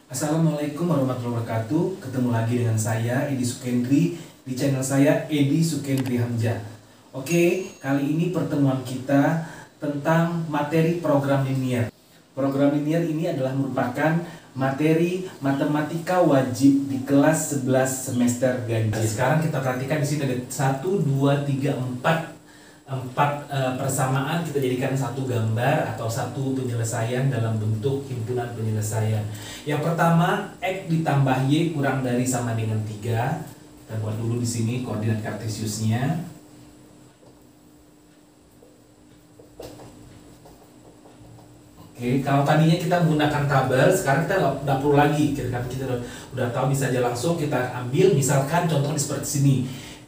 Assalamualaikum warahmatullahi wabarakatuh. Ketemu lagi dengan saya Edi Sukendri di channel saya Edi Sukendri Hamzah. Oke, kali ini pertemuan kita tentang materi program linier. Program linier ini adalah merupakan materi matematika wajib di kelas 11 semester ganjil. Sekarang kita perhatikan di sini ada 1, 2, 3, 4 persamaan kita jadikan satu gambar atau satu penyelesaian dalam bentuk himpunan penyelesaian. Yang pertama, X ditambah Y kurang dari sama dengan 3. Kita buat dulu di sini koordinat kartesiusnya. Oke, kalau tadinya kita menggunakan tabel, sekarang kita nggak perlu lagi. Kita udah tahu, bisa aja langsung kita ambil. Misalkan contohnya seperti sini.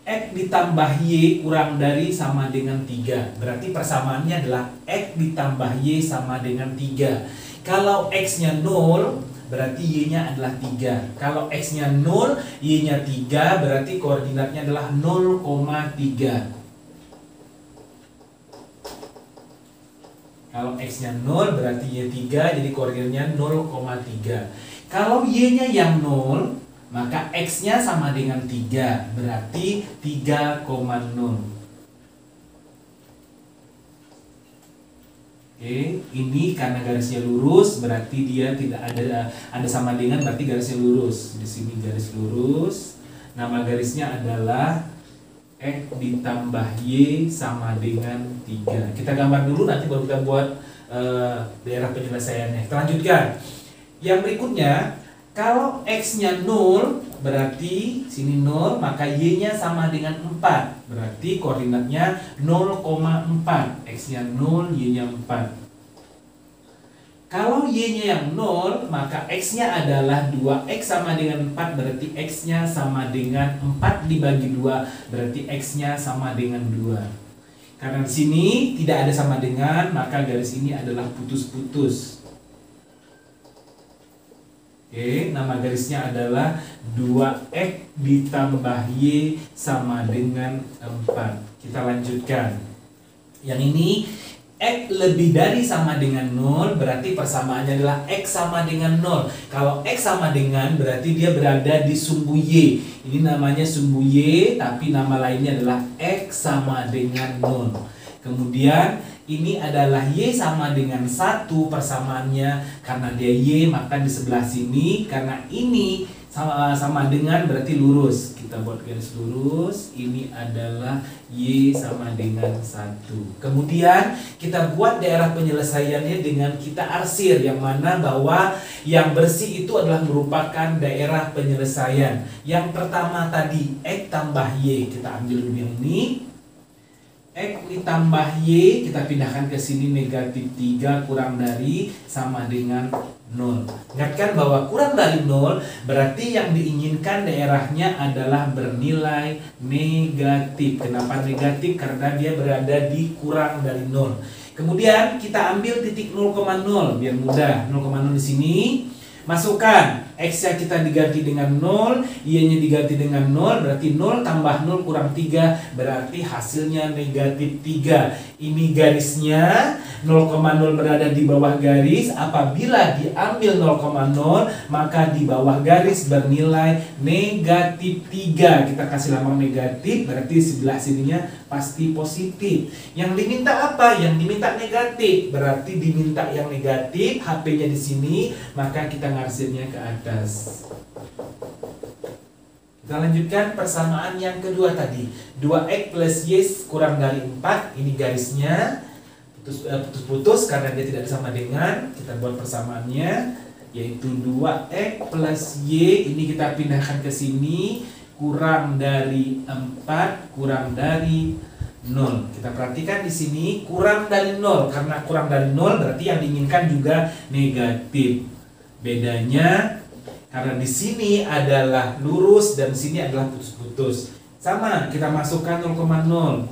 X ditambah Y kurang dari sama dengan 3. Berarti persamaannya adalah X ditambah Y sama dengan 3. Kalau X-nya 0, berarti Y-nya adalah 3. Kalau X-nya 0, Y-nya 3, berarti koordinatnya adalah 0,3. Kalau X-nya 0, berarti Y 3, jadi koordinatnya 0,3. Kalau Y-nya yang 0, maka X-nya sama dengan 3, berarti 3,0. Oke, ini karena garisnya lurus, berarti dia tidak ada sama dengan, berarti garisnya lurus. Di sini garis lurus. Nama garisnya adalah X ditambah Y sama dengan 3. Kita gambar dulu, nanti baru kita buat daerah penyelesaiannya. Kita lanjutkan. Yang berikutnya, kalau X-nya 0, berarti sini 0, maka Y-nya sama dengan 4. Berarti koordinatnya 0,4. X-nya 0, Y-nya 4. Kalau Y-nya yang 0, maka X-nya adalah 2. X sama dengan 4, berarti X-nya sama dengan 4 dibagi 2. Berarti X-nya sama dengan 2. Karena di sini tidak ada sama dengan, maka garis ini adalah putus-putus. Oke, nama garisnya adalah 2X ditambah Y sama dengan 4. Kita lanjutkan. Yang ini, X lebih dari sama dengan 0, berarti persamaannya adalah X sama dengan 0. Kalau X sama dengan, berarti dia berada di sumbu Y. Ini namanya sumbu Y, tapi nama lainnya adalah X sama dengan 0. Kemudian, ini adalah Y sama dengan 1 persamaannya. Karena dia Y, maka di sebelah sini, karena ini sama dengan berarti lurus. Kita buat garis lurus. Ini adalah Y sama dengan 1. Kemudian kita buat daerah penyelesaiannya dengan kita arsir, yang mana bahwa yang bersih itu adalah merupakan daerah penyelesaian. Yang pertama tadi X tambah Y, kita ambil dulu yang ini. X ditambah Y, kita pindahkan ke sini negatif 3 kurang dari sama dengan 0. Ingatkan bahwa kurang dari 0 berarti yang diinginkan daerahnya adalah bernilai negatif. Kenapa negatif? Karena dia berada di kurang dari 0. Kemudian kita ambil titik 0,0 biar mudah. 0,0 di sini. Masukkan X-nya kita diganti dengan 0, Y-nya diganti dengan 0, berarti 0 tambah 0 kurang 3, berarti hasilnya negatif 3. Ini garisnya 0,0 berada di bawah garis. Apabila diambil 0,0, maka di bawah garis bernilai negatif 3. Kita kasih lambang negatif, berarti sebelah sininya pasti positif. Yang diminta apa? Yang diminta negatif. Berarti diminta yang negatif, HP-nya di sini, maka kita ngarsirnya ke atas. Kita lanjutkan persamaan yang kedua tadi. 2X plus Y kurang dari 4. Ini garisnya putus-putus karena dia tidak sama dengan. Kita buat persamaannya, yaitu 2X plus Y. Ini kita pindahkan ke sini. Kurang dari 4 kurang dari 0. Kita perhatikan di sini kurang dari 0. Karena kurang dari 0 berarti yang diinginkan juga negatif. Bedanya karena di sini adalah lurus dan sini adalah putus-putus. Sama, kita masukkan 0,0.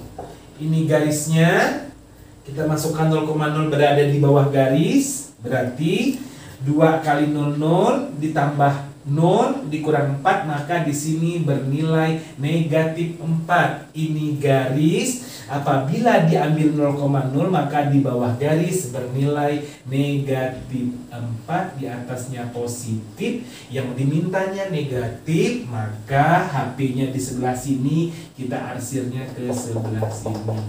Ini garisnya. Kita masukkan 0,0 berada di bawah garis. Berarti 2 kali 0,0 ditambah 0 dikurang 4, maka di sini bernilai negatif 4. Ini garis, apabila diambil 0,0 maka di bawah garis bernilai negatif 4, di atasnya positif. Yang dimintanya negatif, maka HP-nya di sebelah sini, kita arsirnya ke sebelah sini.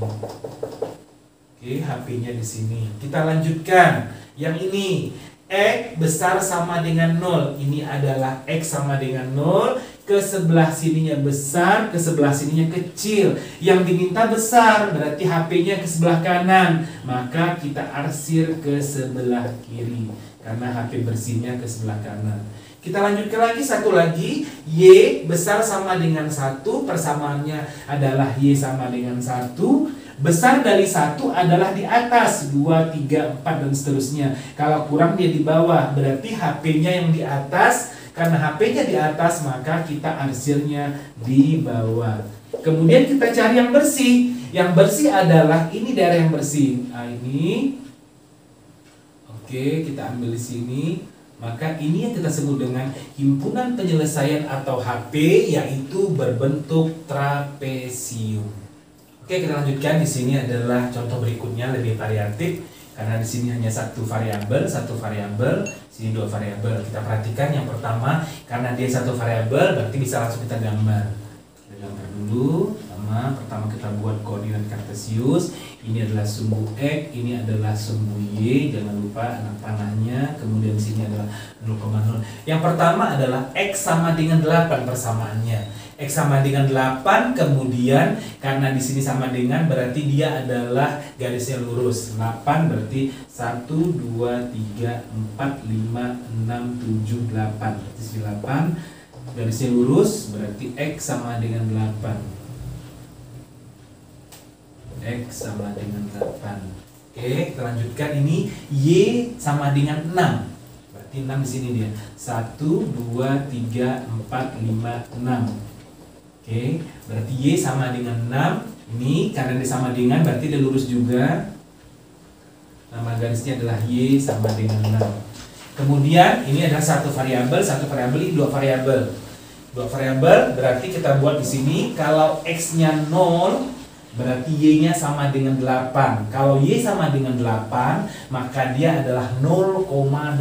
Oke, HP-nya di sini. Kita lanjutkan. Yang ini X besar sama dengan 0. Ini adalah X sama dengan 0. Ke sebelah sininya besar, ke sebelah sininya kecil. Yang diminta besar, berarti HP-nya ke sebelah kanan. Maka kita arsir ke sebelah kiri, karena HP bersihnya ke sebelah kanan. Kita lanjutkan lagi, satu lagi. Y besar sama dengan 1. Persamaannya adalah Y sama dengan 1. Besar dari 1 adalah di atas, 2, 3, 4 dan seterusnya. Kalau kurang dia di bawah, berarti HP-nya yang di atas. Karena HP-nya di atas, maka kita arsirnya di bawah. Kemudian kita cari yang bersih. Yang bersih adalah ini, daerah yang bersih. Nah, ini. Oke, kita ambil di sini. Maka ini yang kita sebut dengan himpunan penyelesaian atau HP, yaitu berbentuk trapesium. Oke, kita lanjutkan. Di sini adalah contoh berikutnya, lebih variatif karena di sini hanya satu variabel, sini dua variabel. Kita perhatikan yang pertama, karena dia satu variabel, berarti bisa langsung kita gambar. Kita gambar dulu. Pertama kita buat koordinat kartesius. Ini adalah sumbu X, ini adalah sumbu Y. Jangan lupa anak panahnya. Kemudian di sini adalah 0,0. Yang pertama adalah X sama dengan 8 persamaannya. X sama dengan 8, kemudian karena di sini sama dengan, berarti dia adalah garisnya lurus. 8 berarti 1, 2, 3, 4, 5, 6, 7, 8. Berarti sini 8, garisnya lurus, berarti X sama dengan 8. X sama dengan 8. Oke, kita lanjutkan. Ini Y sama dengan 6. Berarti 6 di sini dia. 1, 2, 3, 4, 5, 6. Oke, berarti Y sama dengan 6. Ini karena dia sama dengan, berarti dia lurus juga. Nama garisnya adalah Y sama dengan 6. Kemudian ini adalah satu variabel ini dua variabel. Dua variabel berarti kita buat di sini. Kalau X-nya 0, berarti Y-nya sama dengan 8. Kalau Y sama dengan 8, maka dia adalah 0,8.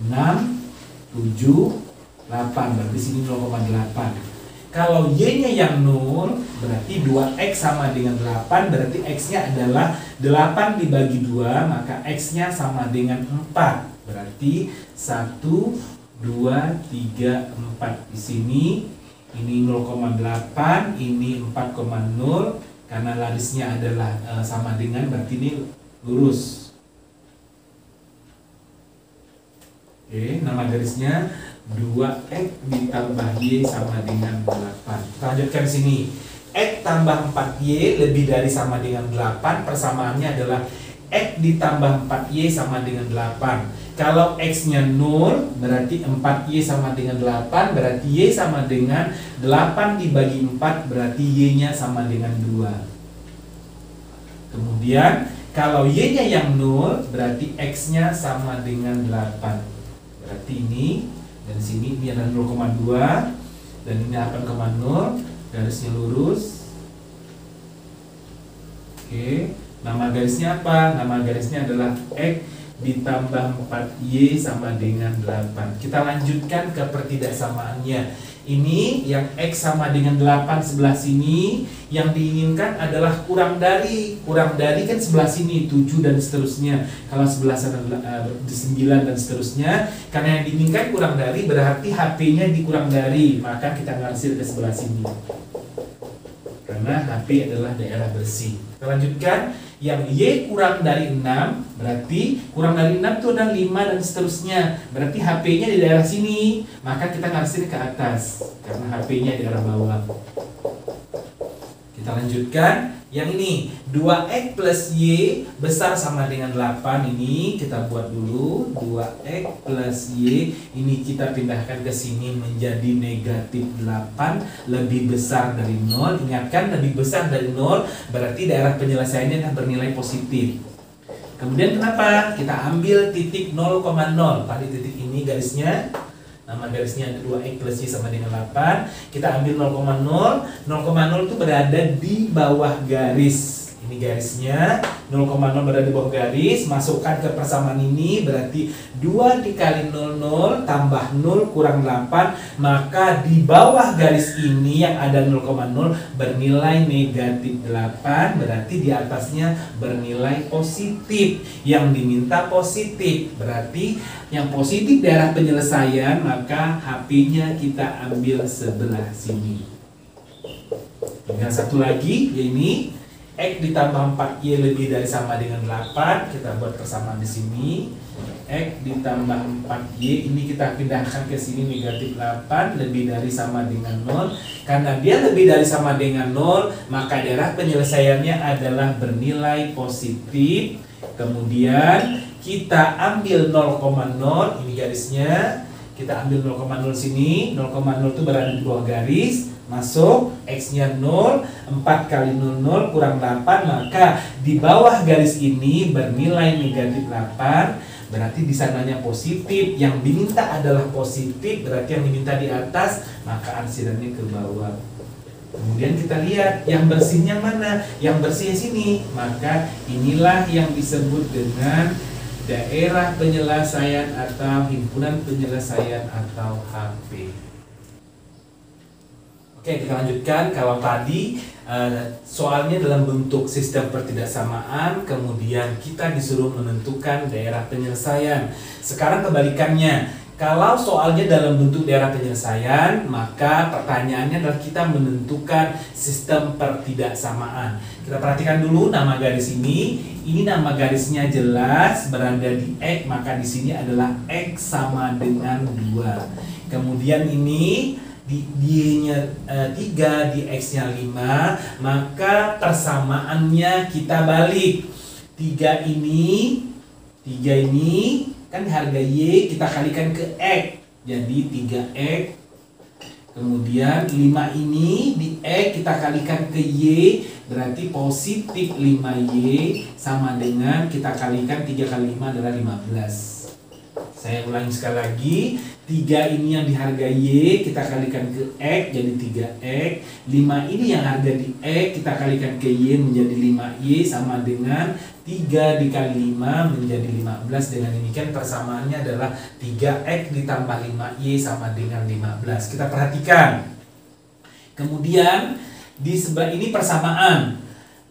6, 7, 8. Berarti sini 0,8. Kalau Y-nya yang 0, berarti 2X sama dengan 8, berarti X-nya adalah 8 dibagi 2, maka X-nya sama dengan 4. Berarti 1, 2, 3, 4. Di sini, ini 0,8, ini 4,0, karena larisnya adalah sama dengan, berarti ini lurus. Oke, nama garisnya 2X ditambah Y sama dengan 8. Kita lanjutkan di sini. X tambah 4Y lebih dari sama dengan 8. Persamaannya adalah X ditambah 4Y sama dengan 8. Kalau X-nya 0, berarti 4Y sama dengan 8. Berarti Y sama dengan 8 dibagi 4. Berarti Y-nya sama dengan 2. Kemudian kalau Y-nya yang 0, berarti X-nya sama dengan 8. Berarti ini, dan sini ini adalah 0,2 dan ini 8,0, garisnya lurus. Oke, nama garisnya apa? Nama garisnya adalah X ditambah 4Y sama dengan 8. Kita lanjutkan ke pertidaksamaannya. Ini yang X sama dengan 8 sebelah sini, yang diinginkan adalah kurang dari. Kurang dari kan sebelah sini 7 dan seterusnya. Kalau sebelah sana 9 dan seterusnya. Karena yang diinginkan kurang dari, berarti HP-nya dikurang dari, maka kita ngarsir ke sebelah sini. Karena HP adalah daerah bersih. Kita lanjutkan. Yang Y kurang dari 6, berarti kurang dari 6 itu ada 5 dan seterusnya. Berarti HP-nya di daerah sini, maka kita ngarsir ke atas karena HP-nya di daerah bawah. Kita lanjutkan. Yang ini 2X plus Y besar sama dengan 8. Ini kita buat dulu. 2X plus Y ini kita pindahkan ke sini menjadi negatif 8, lebih besar dari 0. Ingatkan, lebih besar dari 0 berarti daerah penyelesaiannya akan bernilai positif. Kemudian kenapa? Kita ambil titik 0,0 pada titik ini garisnya. nama garisnya ada 2X plus Y sama dengan 8. Kita ambil 0,0. 0,0 itu berada di bawah garis. Ini garisnya 0,0 berada di bawah garis. Masukkan ke persamaan ini, berarti 2 dikali 00 tambah 0 kurang 8. Maka di bawah garis ini yang ada 0,0 bernilai negatif 8. Berarti di atasnya bernilai positif. Yang diminta positif, berarti yang positif daerah penyelesaian, maka HP-nya kita ambil sebelah sini. Tinggal satu lagi, yaitu X ditambah 4Y lebih dari sama dengan 8. Kita buat persamaan di sini. X ditambah 4Y ini kita pindahkan ke sini, negatif 8 lebih dari sama dengan 0. Karena dia lebih dari sama dengan 0, maka daerah penyelesaiannya adalah bernilai positif. Kemudian kita ambil 0,0, ini garisnya. Kita ambil 0,0 sini. 0,0 itu berada di bawah garis. Masuk, X-nya 0, 4 kali 00 kurang 8, maka di bawah garis ini bernilai negatif 8, berarti di sananya positif, yang diminta adalah positif, berarti yang diminta di atas, maka arsirannya ke bawah. Kemudian kita lihat yang bersihnya mana, yang bersihnya sini, maka inilah yang disebut dengan daerah penyelesaian atau himpunan penyelesaian atau HP. Oke, kita lanjutkan. Kalau tadi soalnya dalam bentuk sistem pertidaksamaan, kemudian kita disuruh menentukan daerah penyelesaian. Sekarang kebalikannya, kalau soalnya dalam bentuk daerah penyelesaian, maka pertanyaannya adalah kita menentukan sistem pertidaksamaan. Kita perhatikan dulu nama garis ini. Ini nama garisnya jelas berada di X, maka di sini adalah X sama dengan 2. Kemudian ini di Y-nya 3, di X-nya 5, maka persamaannya kita balik. 3 ini kan harga Y kita kalikan ke X, jadi 3X. Kemudian 5 ini di X kita kalikan ke Y, berarti positif 5Y sama dengan kita kalikan 3 kali 5 adalah 15. Saya ulangi sekali lagi, 3 ini yang diharga Y kita kalikan ke X jadi 3X. 5 ini yang harga di X kita kalikan ke Y menjadi 5Y sama dengan 3 dikali 5 menjadi 15. Dengan demikian persamaannya adalah 3X ditambah 5Y sama dengan 15. Kita perhatikan. Kemudian di sebelah ini persamaan.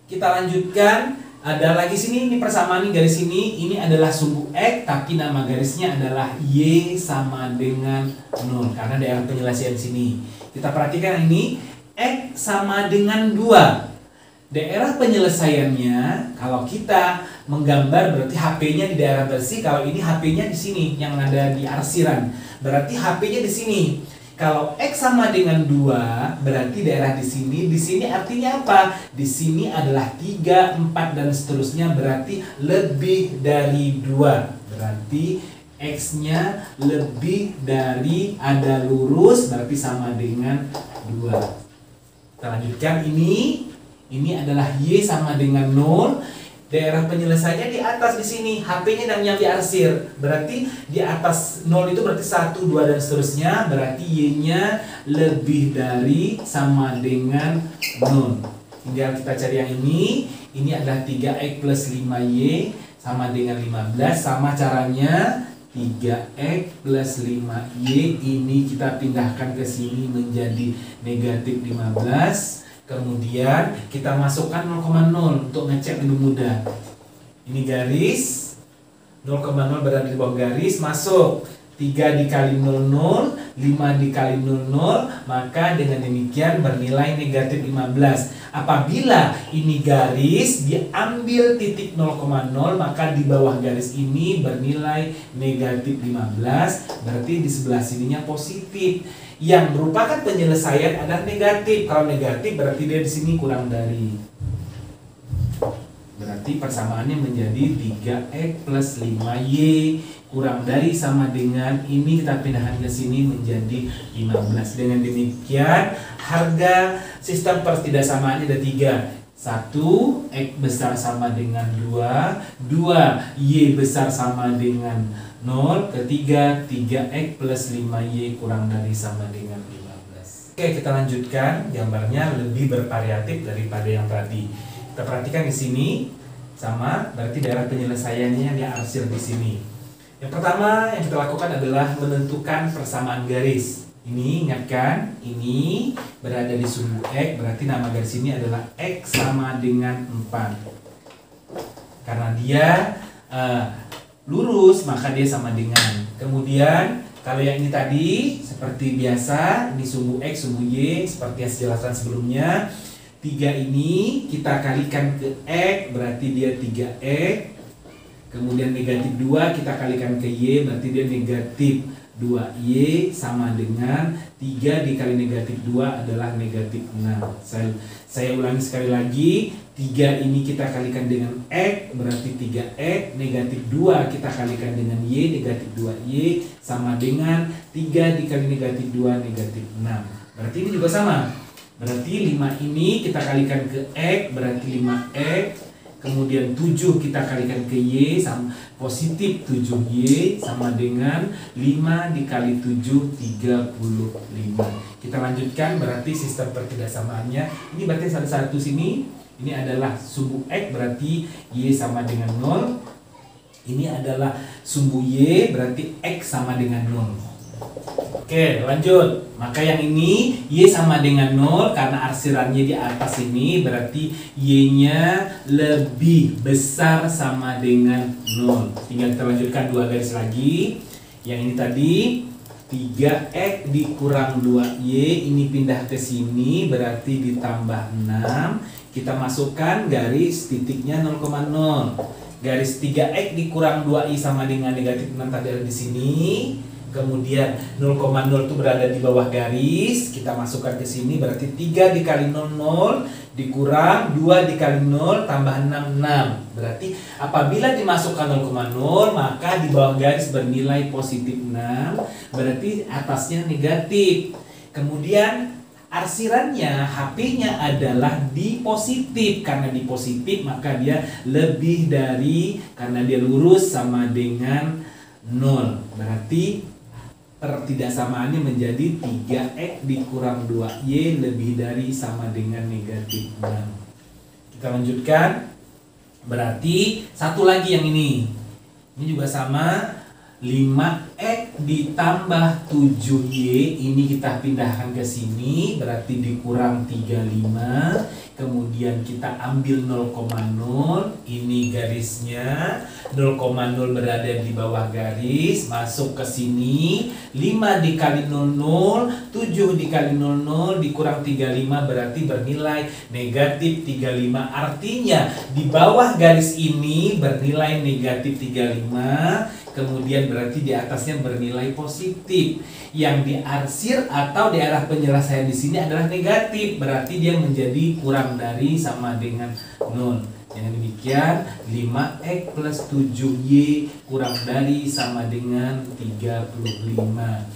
Kita lanjutkan. Ada lagi sini, ini persamaan ini garis ini adalah sumbu X, tapi nama garisnya adalah Y sama dengan 0 karena daerah penyelesaian sini. Kita perhatikan ini X sama dengan 2. Daerah penyelesaiannya, kalau kita menggambar berarti HP-nya di daerah bersih, kalau ini HP-nya di sini yang ada di arsiran. Berarti HP-nya di sini. Kalau X sama dengan 2, berarti daerah di sini artinya apa? Di sini adalah 3, 4, dan seterusnya, berarti lebih dari 2. Berarti X-nya lebih dari, ada lurus, berarti sama dengan 2. Kita lanjutkan ini adalah Y sama dengan 0. Daerah penyelesaiannya di atas di sini, HP-nya dan yang diarsir. Berarti di atas 0 itu berarti 1, 2 dan seterusnya, berarti Y-nya lebih dari sama dengan 0. Tinggal kita cari yang ini. Ini adalah 3X plus 5Y sama dengan 15. Sama caranya 3X plus 5Y ini kita pindahkan ke sini menjadi negatif 15. Kemudian kita masukkan 0,0 untuk ngecek lebih mudah. Ini garis 0,0 berada di bawah garis, masuk 3 dikali 00, 5 dikali 00, maka dengan demikian bernilai negatif 15. Apabila ini garis diambil titik 0,0, maka di bawah garis ini bernilai negatif 15, berarti di sebelah sininya positif. Yang merupakan penyelesaian adalah negatif. Kalau negatif berarti dia di sini kurang dari. Berarti persamaannya menjadi 3X plus 5Y kurang dari sama dengan ini, kita pindahkan ke sini menjadi 15. Dengan demikian harga sistem pertidaksamaannya ada 3. 1, X besar sama dengan 2, 2, Y besar sama dengan 0. Ketiga, 3X plus 5Y kurang dari sama dengan 15. Oke, kita lanjutkan. Gambarnya lebih bervariatif daripada yang tadi. Kita perhatikan di sini sama, berarti daerah penyelesaiannya dia arsir di sini. Yang pertama yang kita lakukan adalah menentukan persamaan garis. Ini ingatkan, ini berada di sumbu X, berarti nama garis ini adalah X sama dengan 4. Karena dia lurus, maka dia sama dengan. Kemudian kalau yang ini tadi seperti biasa, ini sumbu X, sumbu Y, seperti yang saya jelaskan sebelumnya. 3 ini kita kalikan ke X, berarti dia 3X. Kemudian negatif 2 kita kalikan ke Y, berarti dia negatif 2Y, sama dengan 3 dikali negatif 2 adalah negatif 6. Saya ulangi sekali lagi, 3 ini kita kalikan dengan X, berarti 3X. Negatif 2 kita kalikan dengan Y, negatif 2Y, sama dengan 3 dikali negatif 2, negatif 6. Berarti ini juga sama. Berarti 5 ini kita kalikan ke X, berarti 5X. Kemudian 7 kita kalikan ke Y, sama positif 7Y, sama dengan 5 dikali 7, 35. Kita lanjutkan, berarti sistem pertidaksamaannya. Ini berarti satu sini, ini adalah sumbu X, berarti Y sama dengan 0. Ini adalah sumbu Y, berarti X sama dengan 0. Oke, lanjut. Maka yang ini Y sama dengan 0 karena arsirannya di atas ini, berarti Y-nya lebih besar sama dengan 0. Tinggal kita lanjutkan 2 garis lagi. Yang ini tadi 3X dikurang 2Y, ini pindah ke sini, berarti ditambah 6. Kita masukkan garis titiknya 0,0. Garis 3X dikurang 2Y sama dengan negatif 6 tadi ada di sini. Kemudian 0,0 itu berada di bawah garis, kita masukkan ke sini, berarti 3 dikali 0, 0 dikurang 2 dikali 0 tambah 6, 6. Berarti apabila dimasukkan 0,0 maka di bawah garis bernilai positif 6, berarti atasnya negatif. Kemudian arsirannya, HP-nya adalah di positif. Karena di positif maka dia lebih dari, karena dia lurus sama dengan 0. Berarti pertidaksamaannya menjadi 3X dikurang 2Y lebih dari sama dengan negatif 6. Kita lanjutkan. Berarti satu lagi yang ini. Ini juga sama. 5X ditambah 7Y, ini kita pindahkan ke sini, berarti dikurang 35. Kemudian kita ambil 0,0, ini garisnya 0,0 berada di bawah garis, masuk ke sini. 5 dikali 00, 7 dikali 00 dikurang 35, berarti bernilai negatif 35. Artinya di bawah garis ini bernilai negatif 35. Kemudian berarti di atasnya bernilai positif. Yang diarsir atau daerah penyelesaian di sini adalah negatif, berarti dia menjadi kurang dari sama dengan 0. Dengan demikian 5X plus 7Y kurang dari sama dengan 35.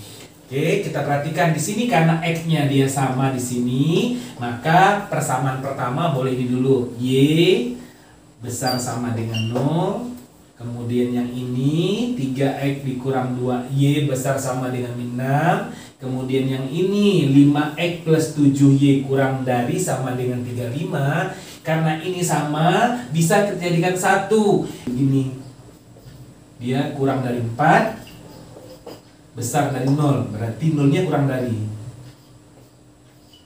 Oke, kita perhatikan di sini karena X-nya dia sama di sini, maka persamaan pertama boleh ini dulu. Y besar sama dengan 0. Kemudian yang ini 3X dikurang 2Y besar sama dengan 6. Kemudian yang ini 5X plus 7Y kurang dari sama dengan 35. Karena ini sama, bisa kita jadikan 1. Ini dia kurang dari 4, besar dari 0. Berarti 0-nya kurang dari.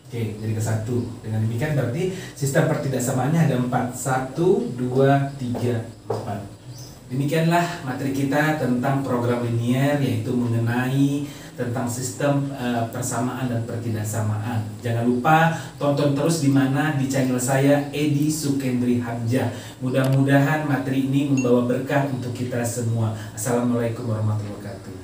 Oke, jadi ke 1. Dengan demikian berarti sistem pertidaksamaannya ada 4. 1, 2, 3, 4. Demikianlah materi kita tentang program linier, yaitu mengenai tentang sistem persamaan dan pertidaksamaan. Jangan lupa tonton terus di mana di channel saya, Edi Sukendri Hamzah. Mudah-mudahan materi ini membawa berkah untuk kita semua. Assalamualaikum warahmatullahi wabarakatuh.